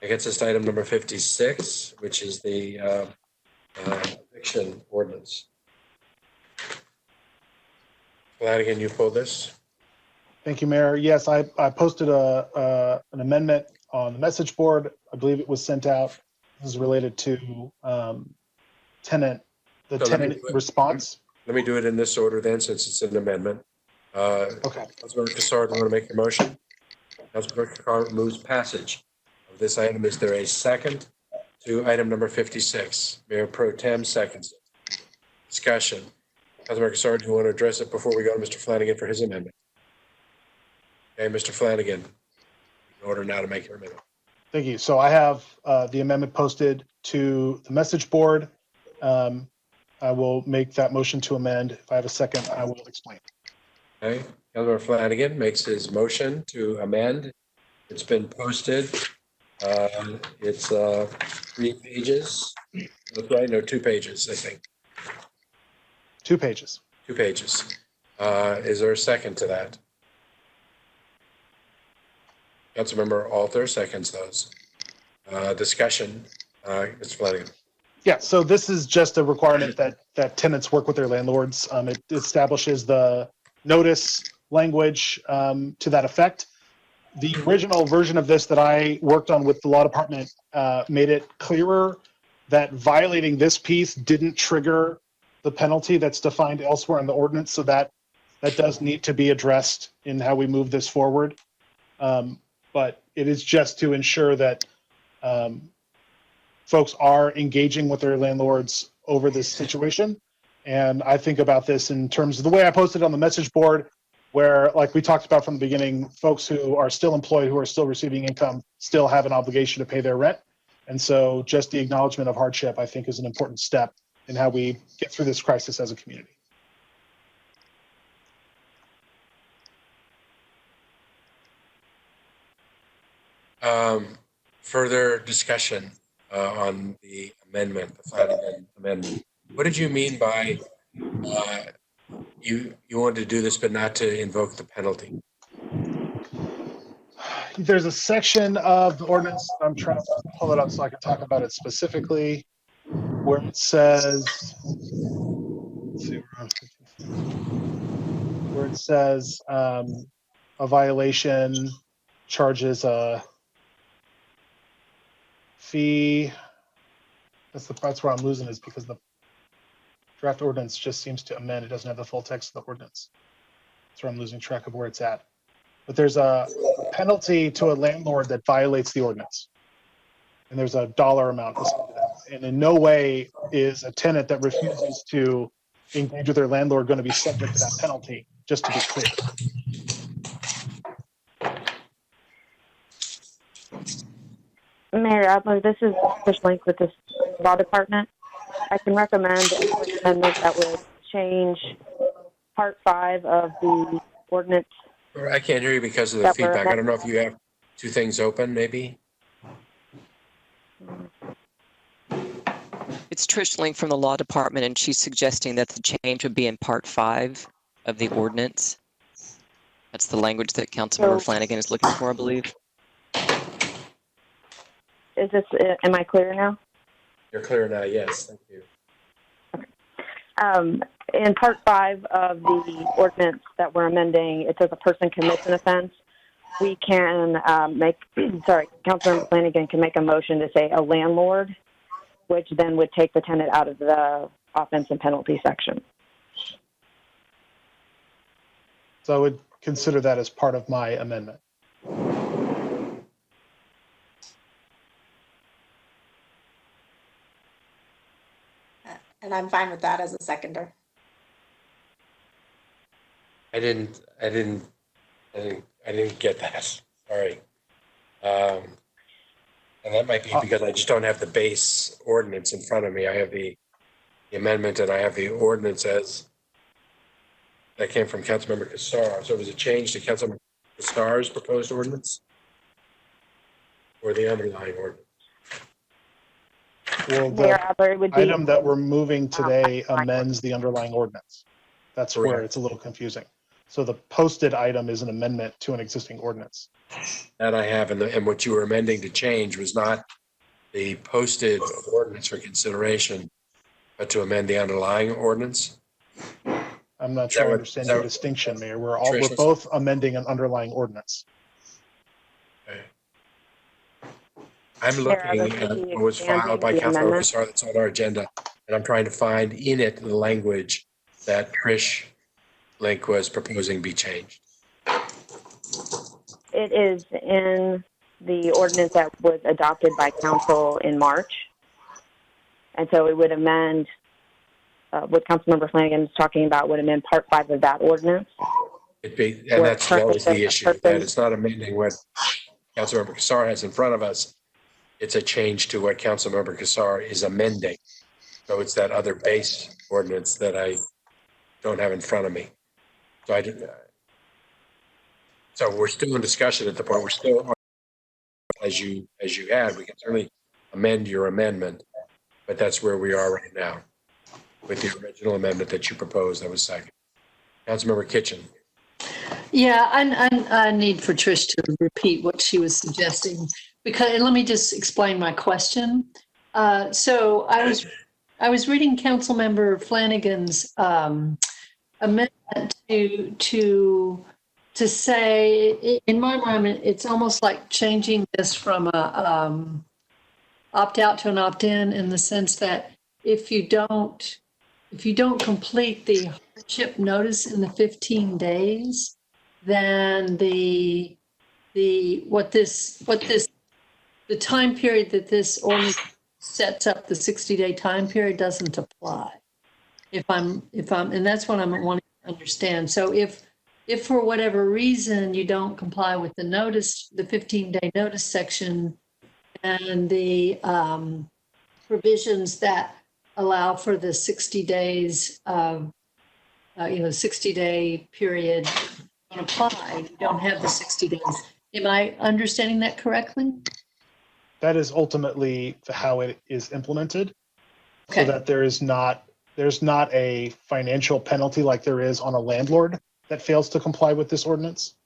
That gets us to item number 56, which is the eviction ordinance. Flanagan, you pulled this? Thank you, Mayor. Yes, I posted an amendment on the message board. I believe it was sent out. This is related to tenant response. Let me do it in this order then, since it's an amendment. Okay. Councilmember Cassard, you want to make the motion? Councilmember Cassard moves passage of this item. Is there a second to item number 56? Mayor Pro Tem seconds it. Discussion. Councilmember Cassard, do you want to address it before we go to Mr. Flanagan for his amendment? Okay, Mr. Flanagan, in order now to make your amendment. Thank you. So I have the amendment posted to the message board. I will make that motion to amend. If I have a second, I will explain. Okay, Councilmember Flanagan makes his motion to amend. It's been posted. It's 3 pages. That's right, no, 2 pages, I think. 2 pages. 2 pages. Is there a second to that? Councilmember Alter seconds those. Discussion, Mr. Flanagan. Yeah, so this is just a requirement that tenants work with their landlords. It establishes the notice language to that effect. The original version of this that I worked on with the law department made it clearer that violating this piece didn't trigger the penalty that's defined elsewhere in the ordinance. So that does need to be addressed in how we move this forward. But it is just to ensure that folks are engaging with their landlords over this situation. And I think about this in terms of the way I posted on the message board, where, like we talked about from the beginning, folks who are still employed, who are still receiving income, still have an obligation to pay their rent. And so just the acknowledgement of hardship, I think, is an important step in how we get through this crisis as a community. Further discussion on the amendment, the Flanagan amendment. What did you mean by you wanted to do this but not to invoke the penalty? There's a section of the ordinance, I'm trying to pull it up so I can talk about it specifically, where it says, let's see, where it says a violation charges a fee. That's where I'm losing, is because the draft ordinance just seems to amend. It doesn't have the full text of the ordinance. That's where I'm losing track of where it's at. But there's a penalty to a landlord that violates the ordinance. And there's a dollar amount assigned to that. And in no way is a tenant that refuses to engage with their landlord going to be subject to that penalty, just to be clear. Mayor Adler, this is Fish Link with the law department. I can recommend an amendment that would change part 5 of the ordinance. I can't hear you because of the feedback. I don't know if you have 2 things open, maybe. It's Trish Link from the law department, and she's suggesting that the change would be in part 5 of the ordinance. That's the language that Councilmember Flanagan is looking for, I believe. Am I clear now? You're clear now, yes, thank you. Okay. In part 5 of the ordinance that we're amending, it says a person commits an offense. We can Councilmember Flanagan can make a motion to say a landlord, which then would take the tenant out of the offense and penalty section. So I would consider that as part of my amendment. And I'm fine with that as a seconder. I didn't get that. Sorry. And that might be because I just don't have the base ordinance in front of me. I have the amendment and I have the ordinance as that came from Councilmember Cassar. So was it changed to Councilmember Cassar's proposed ordinance or the underlying ordinance? Well, the item that we're moving today amends the underlying ordinance. That's where it's a little confusing. So the posted item is an amendment to an existing ordinance. That I have, and what you were amending to change was not the posted ordinance for consideration, but to amend the underlying ordinance. I'm not Is sure that I what- understand is your that- distinction, Mayor. We're Trish, both amending an underlying ordinance. Okay. I'm Mayor, looking this at would be what was filed by expanding the Councilmember amendment. Cassar that's on our agenda, and I'm trying to find in it the language that Trish Link was proposing be changed. It is in the ordinance that was adopted by council in March. And so it would amend what Councilmember Flanagan is talking about would amend Part 5 of that ordinance. And that Where was currently the says issue, person- that it's not amending what Councilmember Cassar has in front of us. It's a change to what Councilmember Cassar is amending. So it's that other base ordinance that I don't have in front of me. So I didn't. So we're still in discussion at the point. We're still, as you had, we can certainly amend your amendment, but that's where we are right now with the original amendment that you proposed that was second. Councilmember Kitchen. Yeah, I need for Trish to repeat what she was suggesting, because, and let me just explain my question. So I was reading Councilmember Flanagan's amendment to say, in my mind, it's almost like changing this from a opt out to an opt in the sense that if you don't complete the hardship notice in the 15 days, then the time period that this ordinance sets up, the 60-day time period, doesn't apply. And that's what I'm wanting to understand. So if for whatever reason you don't comply with the notice, the 15-day notice section, and the provisions that allow for the 60 days of, 60-day period don't apply, you don't have the 60 days. Am I understanding that correctly? That is ultimately how it is implemented, Okay. so that there's not a financial penalty like there is on a landlord that fails to comply with this ordinance.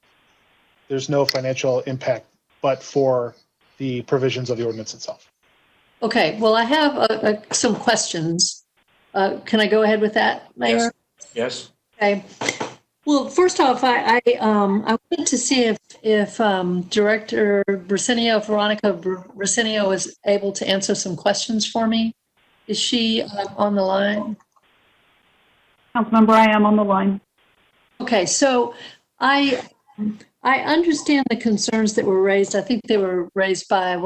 There's no financial impact, but for the provisions of the ordinance itself. Okay, well, I have some questions. Can I go ahead with that, Mayor? Yes. Okay. Well, first off, I wanted to see if Director Veronica Bricenio is able to answer some questions for me. Is she on the line? Councilmember, I am on the line. Okay, so I understand the concerns that were raised. I think they were raised by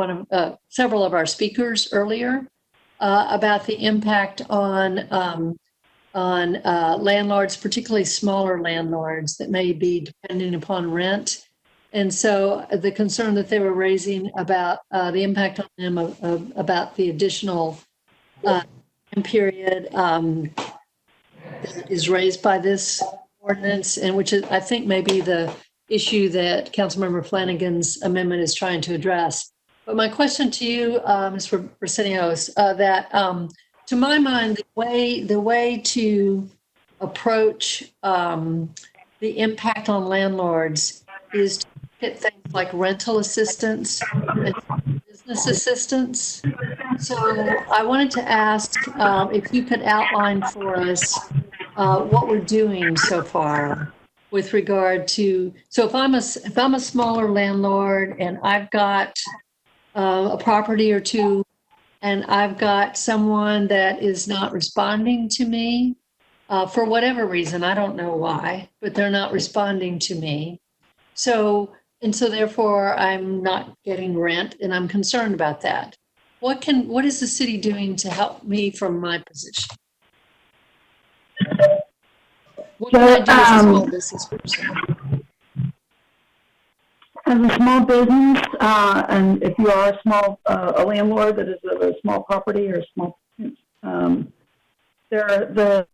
several of our speakers earlier about the impact on landlords, particularly smaller landlords that may be depending upon rent. And so the concern that they were raising about the impact on them about the additional time period is raised by this ordinance, and which is, I think, maybe the issue that Councilmember Flanagan's amendment is trying to address. But my question to you, Ms. Bricenio, is that to my mind, the way to approach the impact on landlords is to hit things like rental assistance and business assistance. So I wanted to ask if you could outline for us what we're doing so far with regard to, so if I'm a smaller landlord and I've got a property or two, and I've got someone that is not responding to me for whatever reason, I don't know why, but they're not responding to me. So therefore I'm not getting rent, and I'm concerned about that. What is the city doing to help me from my position? What can I do as a small business person? As a small business, and if you are a landlord that is of a small property or a small, the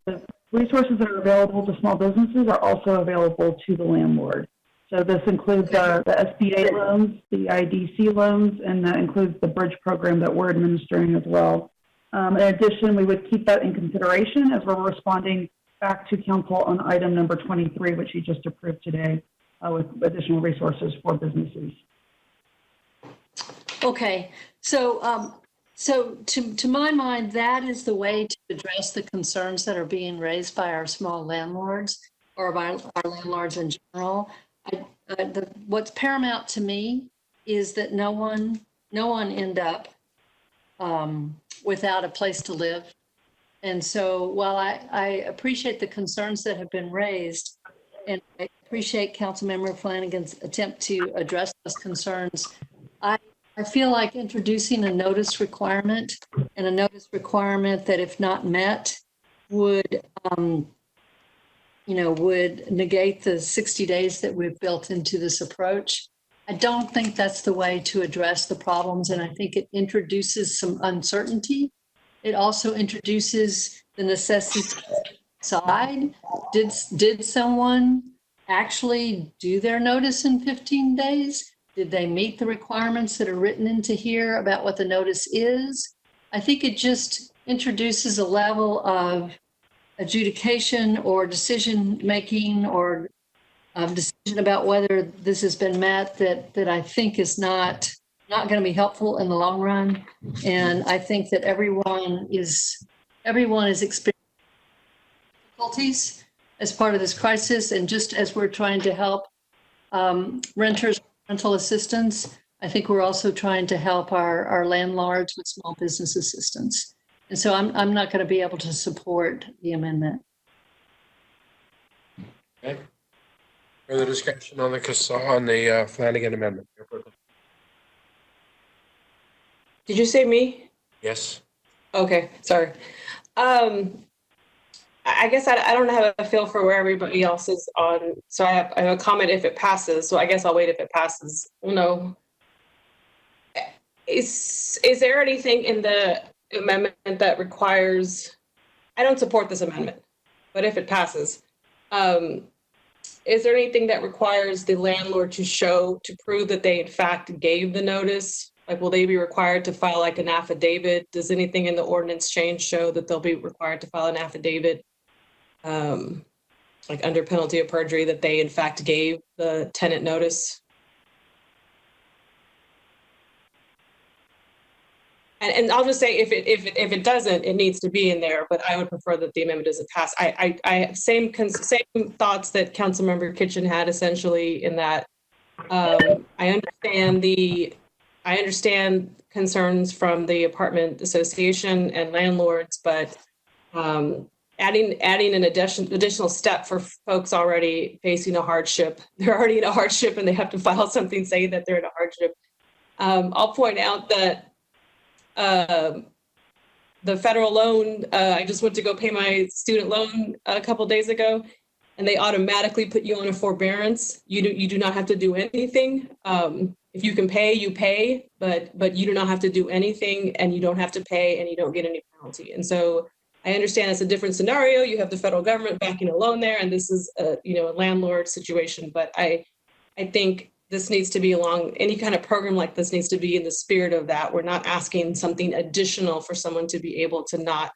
resources that are available to small businesses are also available to the landlord. So this includes the SBA loans, the IDC loans, and that includes the bridge program that we're administering as well. In addition, we would keep that in consideration as we're responding back to council on item number 23, which you just approved today. with additional resources for businesses. Okay, so to my mind, that is the way to address the concerns that are being raised by our small landlords or by our landlords in general. What's paramount to me is that no one end up without a place to live. And so while I appreciate the concerns that have been raised, and I appreciate Councilmember Flanagan's attempt to address those concerns, I feel like introducing a notice requirement and a notice requirement that if not met would, would negate the 60 days that we've built into this approach. I don't think that's the way to address the problems, and I think it introduces some uncertainty. It also introduces the necessity to decide, did someone actually do their notice in 15 days? Did they meet the requirements that are written into here about what the notice is? I think it just introduces a level of adjudication or decision-making or decision about whether this has been met that I think is not going to be helpful in the long run. And I think that everyone is experiencing difficulties as part of this crisis. And just as we're trying to help renters, rental assistance, I think we're also trying to help our landlords with small business assistance. And so I'm not going to be able to support the amendment. Okay. Further discussion on the Flanagan amendment? Did you say me? Yes. Okay, sorry. I guess I don't have a feel for where everybody else is on. So I have a comment if it passes. So I guess I'll wait if it passes. Well, no. Is there anything in the amendment that requires? I don't support this amendment, but if it passes, is there anything that requires the landlord to prove that they in fact gave the notice? Like, will they be required to file like an affidavit? Does anything in the ordinance change show that they'll be required to file an affidavit, like under penalty of perjury, that they in fact gave the tenant notice? And I'll just say if it doesn't, it needs to be in there. But I would prefer that the amendment doesn't pass. I have same thoughts that Councilmember Kitchen had, essentially, in that I understand concerns from the apartment association and landlords, but adding an additional step for folks already facing a hardship. They're already in a hardship and they have to file something saying that they're in a hardship. I'll point out that the federal loan, I just went to go pay my student loan a couple days ago, and they automatically put you on a forbearance. You do not have to do anything. If you can pay, you pay, but you do not have to do anything, and you don't have to pay, and you don't get any penalty. And so I understand it's a different scenario. You have the federal government backing a loan there, and this is a landlord situation. But I think this needs to be any kind of program like this needs to be in the spirit of that. We're not asking something additional for someone to be able to not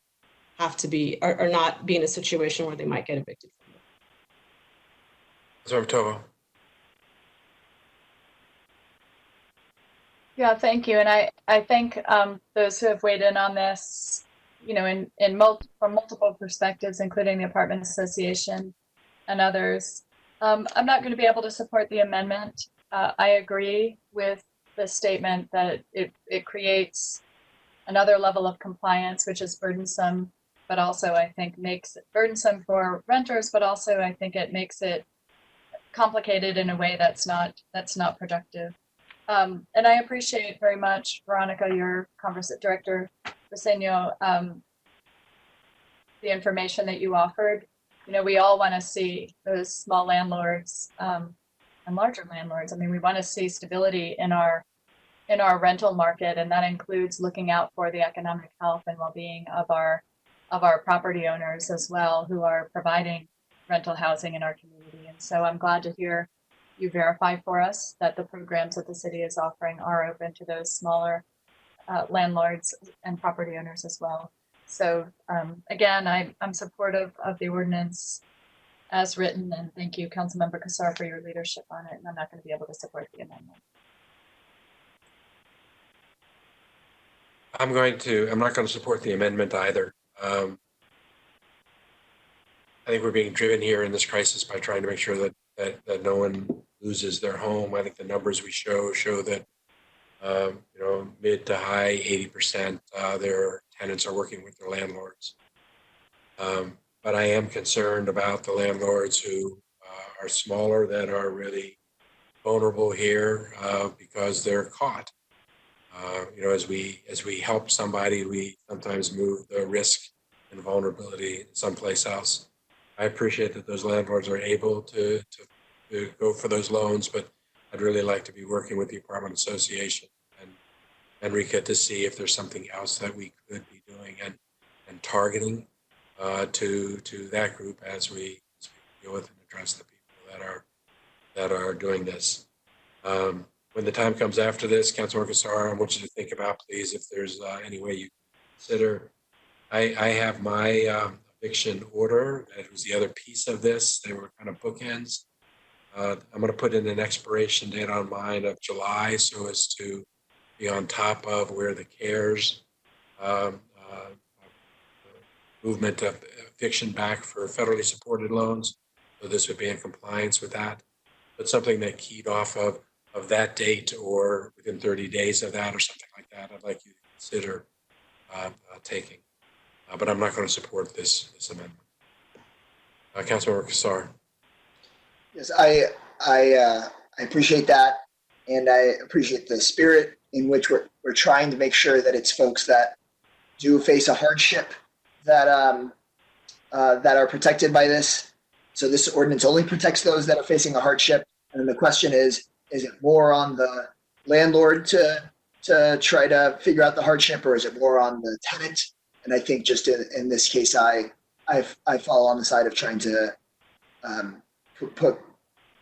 have to be or not be in a situation where they might get evicted from it. Tova. Yeah, thank you. And I think those who have weighed in on this, from multiple perspectives, including the Apartment Association and others, I'm not going to be able to support the amendment. I agree with the statement that it creates another level of compliance, which is burdensome, but also I think makes it burdensome for renters, but also I think it makes it complicated in a way that's not productive. And I appreciate very much, Veronica, your Director Briseño, the information that you offered. We all want to see those small landlords and larger landlords. I mean, we want to see stability in our rental market, and that includes looking out for the economic health and well-being of our property owners as well, who are providing rental housing in our community. And so I'm glad to hear you verify for us that the programs that the city is offering are open to those smaller landlords and property owners as well. So again, I'm supportive of the ordinance as written, and thank you, Councilmember Kassar, for your leadership on it, and I'm not going to be able to support the amendment. I'm not going to support the amendment either. I think we're being driven here in this crisis by trying to make sure that no one loses their home. I think the numbers we show that mid to high 80% their tenants are working with their landlords. But I am concerned about the landlords who are smaller, that are really vulnerable here because they're caught. As we help somebody, we sometimes move the risk and vulnerability someplace else. I appreciate that those landlords are able to go for those loans, but I'd really like to be working with the apartment association and Enrica to see if there's something else that we could be doing and targeting to that group as we deal with and address the people that are doing this. When the time comes after this, Councilor Kassar, I want you to think about, please, if there's any way you consider. I have my eviction order. That was the other piece of this. They were kind of bookends. I'm going to put in an expiration date on mine of July so as to be on top of where the CARES movement of eviction back for federally supported loans. So this would be in compliance with that. But something that keyed off of that date or within 30 days of that or something like that, I'd like you to consider taking. But I'm not going to support this amendment. Councilmember Kassar. Yes, I appreciate that, and I appreciate the spirit in which we're trying to make sure that it's folks that do face a hardship that are protected by this. So this ordinance only protects those that are facing a hardship. And then the question is it more on the landlord to try to figure out the hardship, or is it more on the tenant? And I think just in this case, I fall on the side of trying to put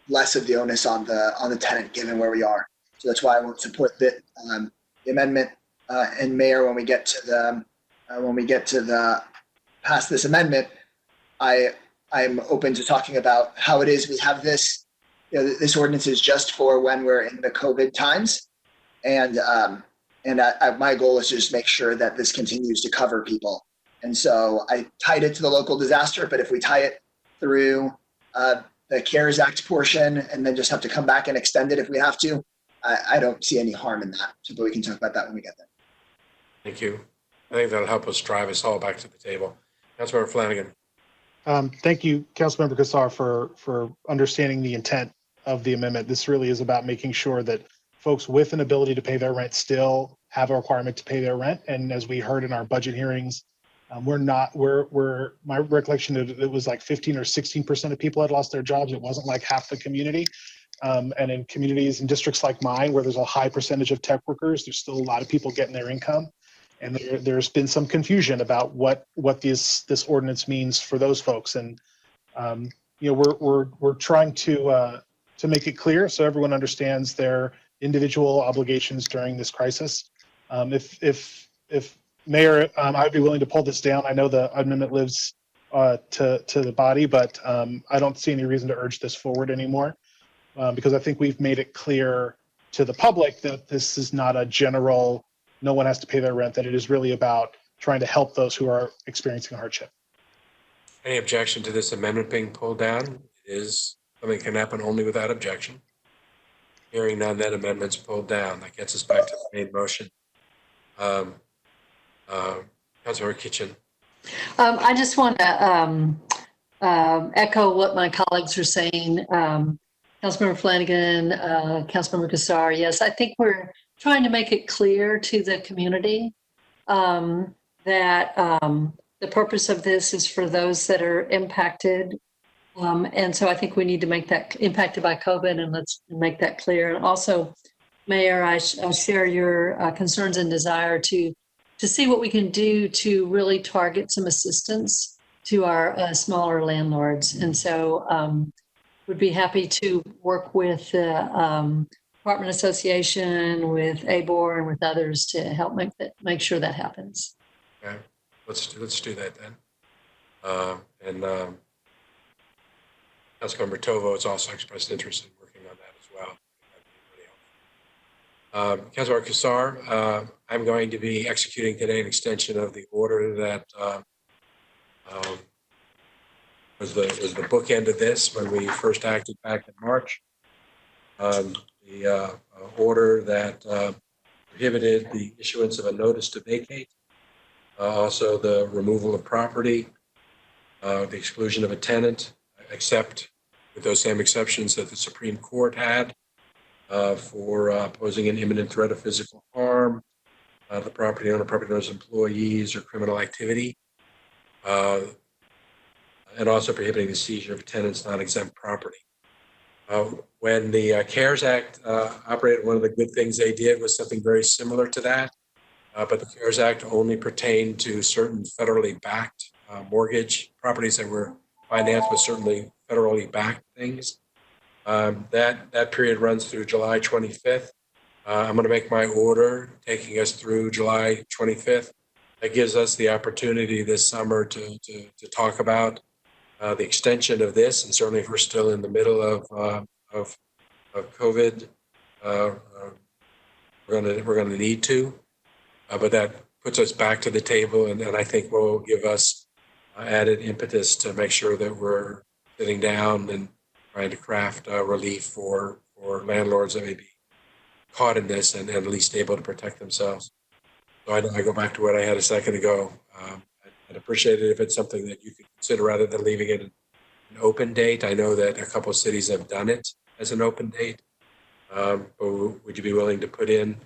less of the onus on the tenant, given where we are. So that's why I won't support the amendment. And Mayor, when we get to the pass this amendment, I'm open to talking about how it is we have this. This ordinance is just for when we're in the COVID times, and my goal is to just make sure that this continues to cover people. And so I tied it to the local disaster, but if we tie it through the CARES Act portion and then just have to come back and extend it if we have to, I don't see any harm in that. So, but we can talk about that when we get there. Thank you. I think that'll help us drive us all back to the table. Councilmember Flanagan. Thank you, Councilmember Kassar, for understanding the intent of the amendment. This really is about making sure that folks with an ability to pay their rent still have a requirement to pay their rent. And as we heard in our budget hearings, my recollection is it was like 15 or 16% of people had lost their jobs. It wasn't like half the community. And in communities and districts like mine, where there's a high percentage of tech workers, there's still a lot of people getting their income. And there's been some confusion about what this ordinance means for those folks. And we're trying to make it clear so everyone understands their individual obligations during this crisis. If Mayor, I'd be willing to pull this down. I know the amendment lives to the body, but I don't see any reason to urge this forward anymore because I think we've made it clear to the public that this is not a general, no one has to pay their rent, that it is really about trying to help those who are experiencing hardship. Any objection to this amendment being pulled down? It is something that can happen only without objection. Hearing none, that amendment's pulled down. That gets us back to the main motion. Councilor Kitchen. I just want to echo what my colleagues are saying. Councilmember Flanagan, Councilmember Kassar, yes, I think we're trying to make it clear to the community that the purpose of this is for those that are impacted. And so I think we need to make that impacted by COVID, and let's make that clear. And also, Mayor, I share your concerns and desire to see what we can do to really target some assistance to our smaller landlords. And so would be happy to work with the Apartment Association, with ABOR, and with others to help make sure that happens. Okay, let's do that then. Councilmember Tovo has also expressed interest in working on that as well. Councilmember Kassar, I'm going to be executing today an extension of the order that was the bookend of this when we first acted back in March. The order that prohibited the issuance of a notice to vacate, also the removal of property, the exclusion of a tenant, except with those same exceptions that the Supreme Court had for posing an imminent threat of physical harm, the property owner's employees, or criminal activity, and also prohibiting the seizure of tenants' non-exempt property. When the CARES Act operated, one of the good things they did was something very similar to that, but the CARES Act only pertained to certain federally backed mortgage properties that were financed with certainly federally backed things. That period runs through July 25th. I'm going to make my order taking us through July 25th. That gives us the opportunity this summer to talk about the extension of this, and certainly if we're still in the middle of COVID, we're going to need to. But that puts us back to the table, and I think will give us added impetus to make sure that we're sitting down and trying to craft relief for landlords that may be caught in this and at least able to protect themselves. So I go back to what I had a second ago. I'd appreciate it if it's something that you could consider rather than leaving it an open date. I know that a couple of cities have done it as an open date. But would you be willing to put in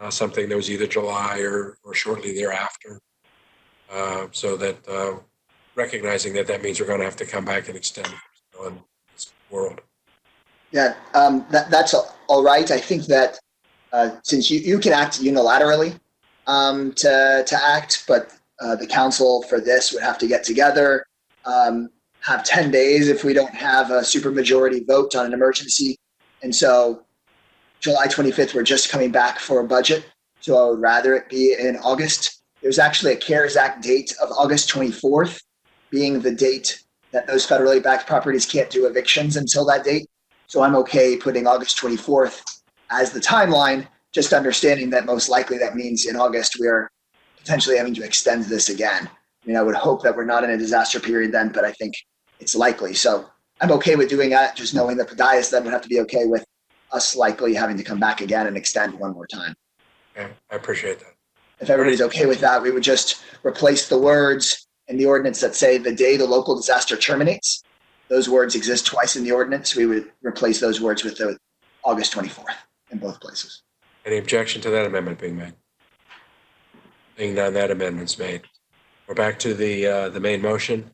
something that was either July or shortly thereafter, so that recognizing that means we're going to have to come back and extend on this world. Yeah, that's all right. I think that since you can act unilaterally to act, but the council for this would have to get together, have 10 days if we don't have a supermajority vote on an emergency. And so July 25th, we're just coming back for a budget. So I would rather it be in August. There's actually a CARES Act date of August 24th being the date that those federally backed properties can't do evictions until that date. So I'm okay putting August 24th as the timeline, just understanding that most likely that means in August we're potentially having to extend this again. I mean, I would hope that we're not in a disaster period then, but I think it's likely. So I'm okay with doing that, just knowing that Podias then would have to be okay with us likely having to come back again and extend one more time. Okay, I appreciate that. If everybody's okay with that, we would just replace the words in the ordinance that say the day the local disaster terminates. Those words exist twice in the ordinance. We would replace those words with the August 24th in both places. Any objection to that amendment being made? Being none, that amendment's made. We're back to the main motion.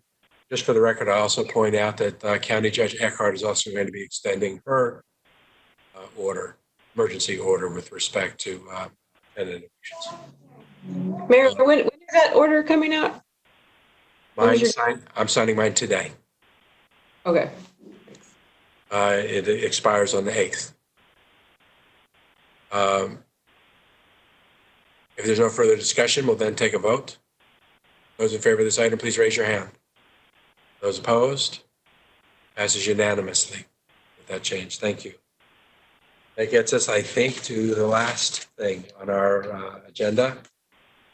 Just for the record, I also point out that County Judge Eckhart is also going to be extending her emergency order with respect to tenant evictions. Mayor, when is that order coming out? I'm signing mine today. Okay. It expires on the 8th. If there's no further discussion, we'll then take a vote. Those in favor of this item, please raise your hand. Those opposed? Passes unanimously with that change. Thank you. That gets us, I think, to the last thing on our agenda.